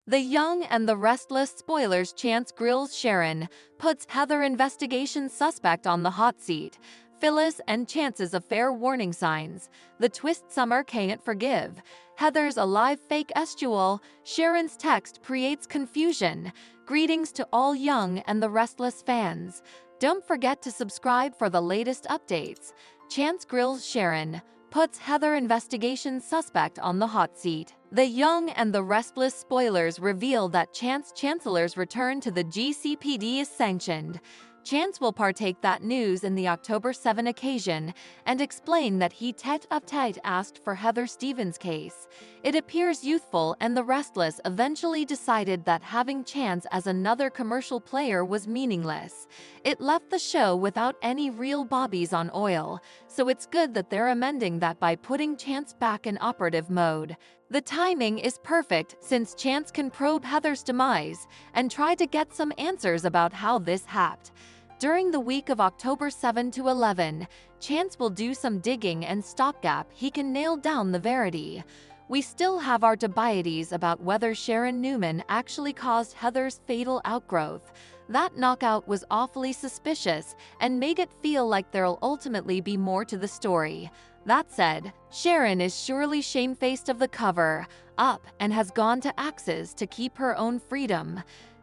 The Young and the Restless spoilers. Chance grills Sharon, puts Heather investigation suspect on the hot seat. Phyllis and Chance's affair warning signs. The twist Summer can't forgive. Heather's alive fake estual. Sharon's text creates confusion. Greetings to all Young and the Restless fans. Don't forget to subscribe for the latest updates. Chance grills Sharon, puts Heather investigation suspect on the hot seat. The Young and the Restless spoilers reveal that Chancellor's return to the GCPD is sanctioned. Chance will partake that news in the October 7 occasion and explain that he tete-a-tete asked for Heather Stevens' case. It appears youthful, and the Restless eventually decided that having Chance as another commercial player was meaningless. It left the show without any real bobbies on oil, so it's good that they're amending that by putting Chance back in operative mode. The timing is perfect since Chance can probe Heather's demise and try to get some answers about how this happened. During the week of October 7 to 11, Chance will do some digging and stopgap he can nail down the verity. We still have our debates about whether Sharon Newman actually caused Heather's fatal outgrowth. That knockout was awfully suspicious and made it feel like there'll ultimately be more to the story. That said, Sharon is surely shamefaced of the cover up and has gone to axes to keep her own freedom.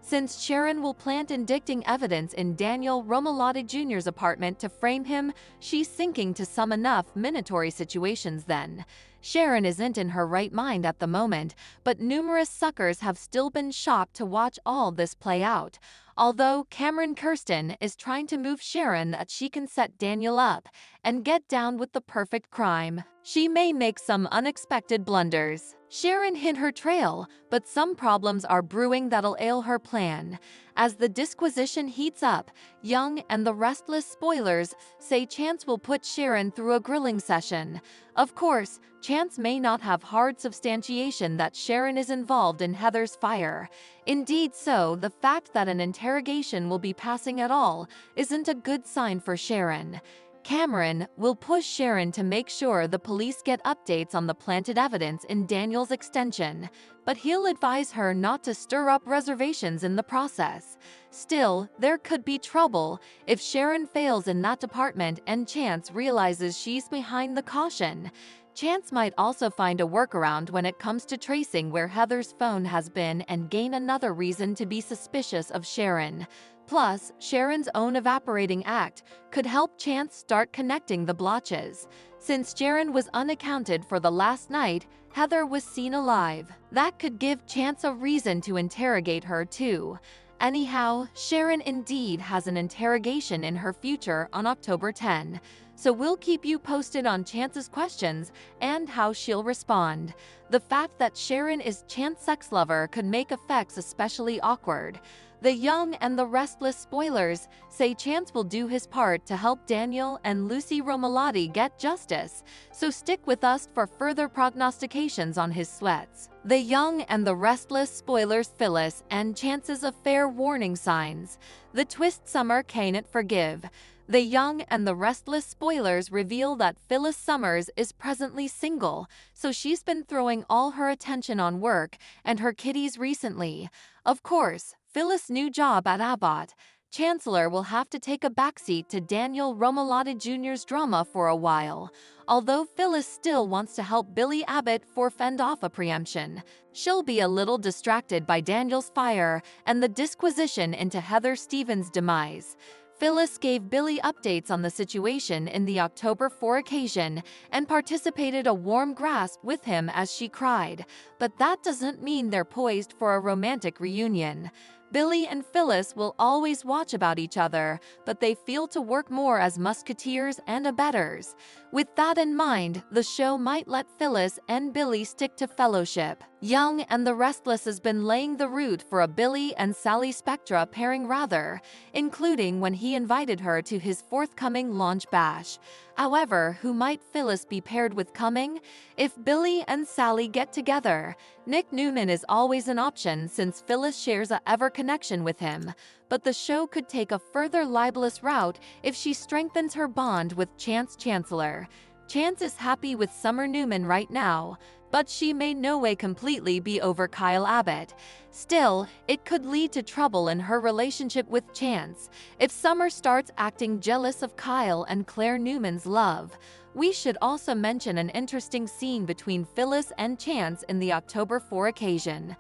Since Sharon will plant indicting evidence in Daniel Romalotti Jr.'s apartment to frame him, she's sinking to some enough minatory situations then. Sharon isn't in her right mind at the moment, but numerous suckers have still been shocked to watch all this play out. Although Cameron Kirsten is trying to move Sharon that she can set Daniel up and get down with the perfect crime, she may make some unexpected blunders. Sharon hid her trail, but some problems are brewing that'll ail her plan. As the disquisition heats up, Young and the Restless spoilers say Chance will put Sharon through a grilling session. Of course, Chance may not have hard substantiation that Sharon is involved in Heather's fire. Indeed so, the fact that an interrogation will be passing at all isn't a good sign for Sharon. Cameron will push Sharon to make sure the police get updates on the planted evidence in Daniel's extension, but he'll advise her not to stir up reservations in the process. Still, there could be trouble if Sharon fails in that department and Chance realizes she's behind the caution. Chance might also find a workaround when it comes to tracing where Heather's phone has been and gain another reason to be suspicious of Sharon. Plus, Sharon's own evaporating act could help Chance start connecting the blotches. Since Sharon was unaccounted for the last night, Heather was seen alive. That could give Chance a reason to interrogate her too. Anyhow, Sharon indeed has an interrogation in her future on October 10. So we'll keep you posted on Chance's questions and how she'll respond. The fact that Sharon is Chance's sex lover could make effects especially awkward. The Young and the Restless spoilers say Chance will do his part to help Daniel and Lucy Romalotti get justice, so stick with us for further prognostications on his sweats. The Young and the Restless spoilers. Phyllis and Chance's affair warning signs. The twist Summer can't forgive. The Young and the Restless spoilers reveal that Phyllis Summers is presently single, so she's been throwing all her attention on work and her kitties recently. Of course, Phyllis' new job at Abbott, Chancellor will have to take a backseat to Daniel Romalotti Jr.'s drama for a while. Although Phyllis still wants to help Billy Abbott fend off a preemption, she'll be a little distracted by Daniel's fire and the disquisition into Heather Stevens' demise. Phyllis gave Billy updates on the situation in the October 4 occasion and participated a warm grasp with him as she cried, but that doesn't mean they're poised for a romantic reunion. Billy and Phyllis will always watch about each other, but they feel to work more as musketeers and abettors. With that in mind, the show might let Phyllis and Billy stick to fellowship. Young and the Restless has been laying the route for a Billy and Sally Spectra pairing rather, including when he invited her to his forthcoming launch bash. However, who might Phyllis be paired with coming? If Billy and Sally get together, Nick Newman is always an option since Phyllis shares a ever connection with him, but the show could take a further libelous route if she strengthens her bond with Chance Chancellor. Chance is happy with Summer Newman right now. but she may no way completely be over Kyle Abbott. Still, it could lead to trouble in her relationship with Chance if Summer starts acting jealous of Kyle and Claire Newman's love. We should also mention an interesting scene between Phyllis and Chance in the October 4 occasion.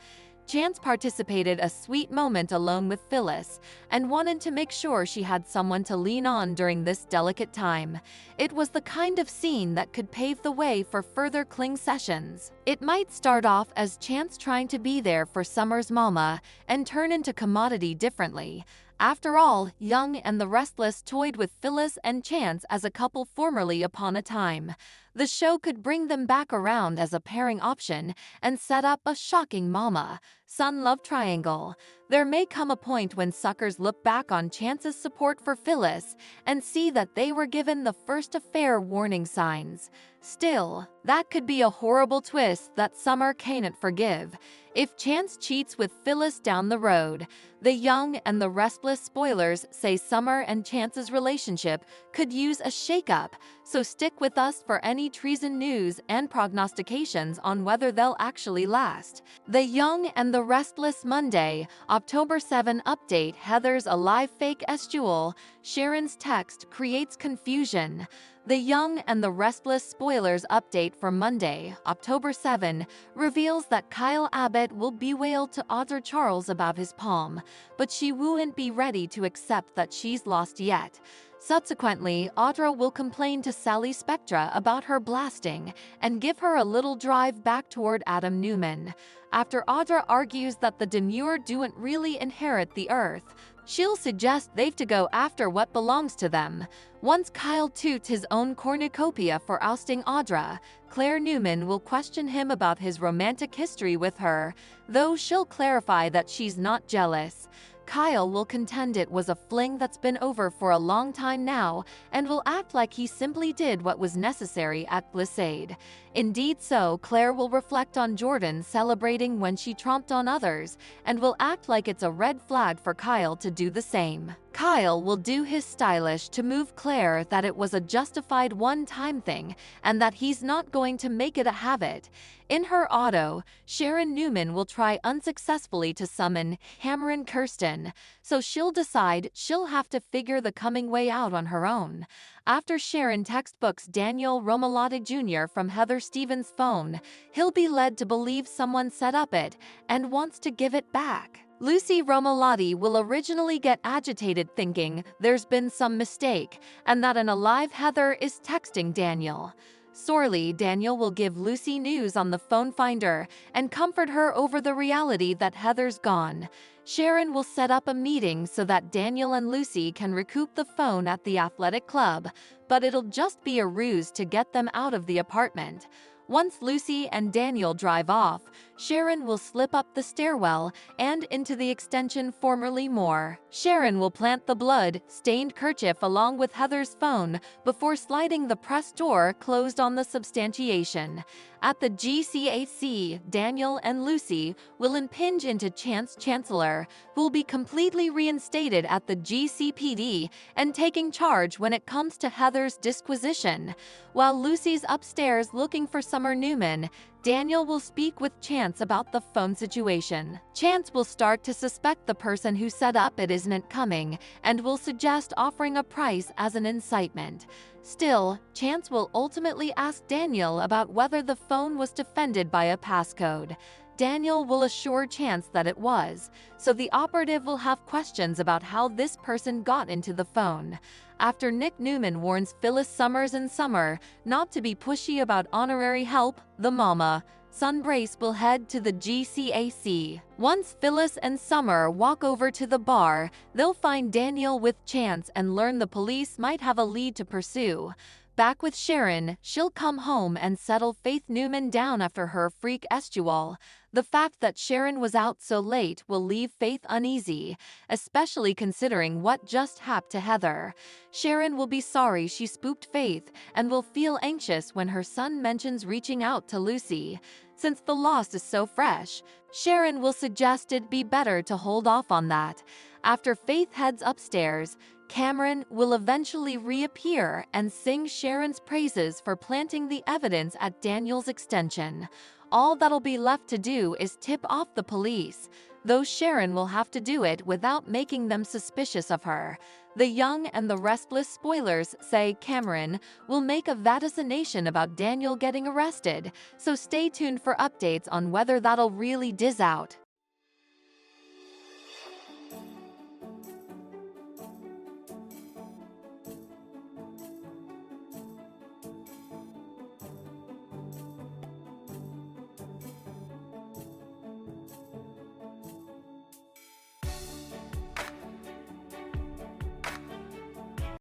Chance participated a sweet moment alone with Phyllis and wanted to make sure she had someone to lean on during this delicate time. It was the kind of scene that could pave the way for further cling sessions. It might start off as Chance trying to be there for Summer's mama and turn into Commodity differently. After all, Young and the Restless toyed with Phyllis and Chance as a couple formerly upon a time. The show could bring them back around as a pairing option and set up a shocking mama-son love triangle. There may come a point when suckers look back on Chance's support for Phyllis and see that they were given the first affair warning signs. Still, that could be a horrible twist that Summer can't forgive. If Chance cheats with Phyllis down the road, the Young and the Restless spoilers say Summer and Chance's relationship could use a shakeup, so stick with us for any treason news and prognostications on whether they'll actually last. The Young and the Restless Monday, October 7 update. Heather's a live fake Jewel. Sharon's text creates confusion. The Young and the Restless spoilers update for Monday, October 7, reveals that Kyle Abbott will bewail to Audra Charles about his palm, but she won't be ready to accept that she's lost yet. Subsequently, Audra will complain to Sally Spectra about her blasting and give her a little drive back toward Adam Newman. After Audra argues that the demure don't really inherit the earth, she'll suggest they've to go after what belongs to them. Once Kyle toots his own cornucopia for ousting Audra, Claire Newman will question him about his romantic history with her, though she'll clarify that she's not jealous. Kyle will contend it was a fling that's been over for a long time now and will act like he simply did what was necessary at Glissade. Indeed so, Claire will reflect on Jordan celebrating when she tromped on others and will act like it's a red flag for Kyle to do the same. Kyle will do his stylish to move Claire that it was a justified one-time thing and that he's not going to make it a habit. In her auto, Sharon Newman will try unsuccessfully to summon Cameron Kirsten, so she'll decide she'll have to figure the coming way out on her own. After Sharon textbooks Daniel Romalotti Jr. from Heather Stevens' phone, he'll be led to believe someone set up it and wants to give it back. Lucy Romalotti will originally get agitated thinking there's been some mistake and that an alive Heather is texting Daniel. Sorely, Daniel will give Lucy news on the phone finder and comfort her over the reality that Heather's gone. Sharon will set up a meeting so that Daniel and Lucy can recoup the phone at the athletic club, but it'll just be a ruse to get them out of the apartment. Once Lucy and Daniel drive off, Sharon will slip up the stairwell and into the extension formerly Moore. Sharon will plant the blood-stained kerchief along with Heather's phone before sliding the press door closed on the substantiation. At the GCAC, Daniel and Lucy will impinge into Chance Chancellor, who will be completely reinstated at the GCPD and taking charge when it comes to Heather's disquisition. While Lucy's upstairs looking for Summer Newman, Daniel will speak with Chance about the phone situation. Chance will start to suspect the person who set up it isn't coming and will suggest offering a price as an incitement. Still, Chance will ultimately ask Daniel about whether the phone was defended by a passcode. Daniel will assure Chance that it was, so the operative will have questions about how this person got into the phone. After Nick Newman warns Phyllis Summers and Summer not to be pushy about honorary help, the mama-son brace will head to the GCAC. Once Phyllis and Summer walk over to the bar, they'll find Daniel with Chance and learn the police might have a lead to pursue. Back with Sharon, she'll come home and settle Faith Newman down after her freak estual. The fact that Sharon was out so late will leave Faith uneasy, especially considering what just happened to Heather. Sharon will be sorry she spooked Faith and will feel anxious when her son mentions reaching out to Lucy. Since the loss is so fresh, Sharon will suggest it'd be better to hold off on that. After Faith heads upstairs, Cameron will eventually reappear and sing Sharon's praises for planting the evidence at Daniel's extension. All that'll be left to do is tip off the police, though Sharon will have to do it without making them suspicious of her. The young and the restless spoilers say Cameron will make a vaticination about Daniel getting arrested, so stay tuned for updates on whether that'll really diz out.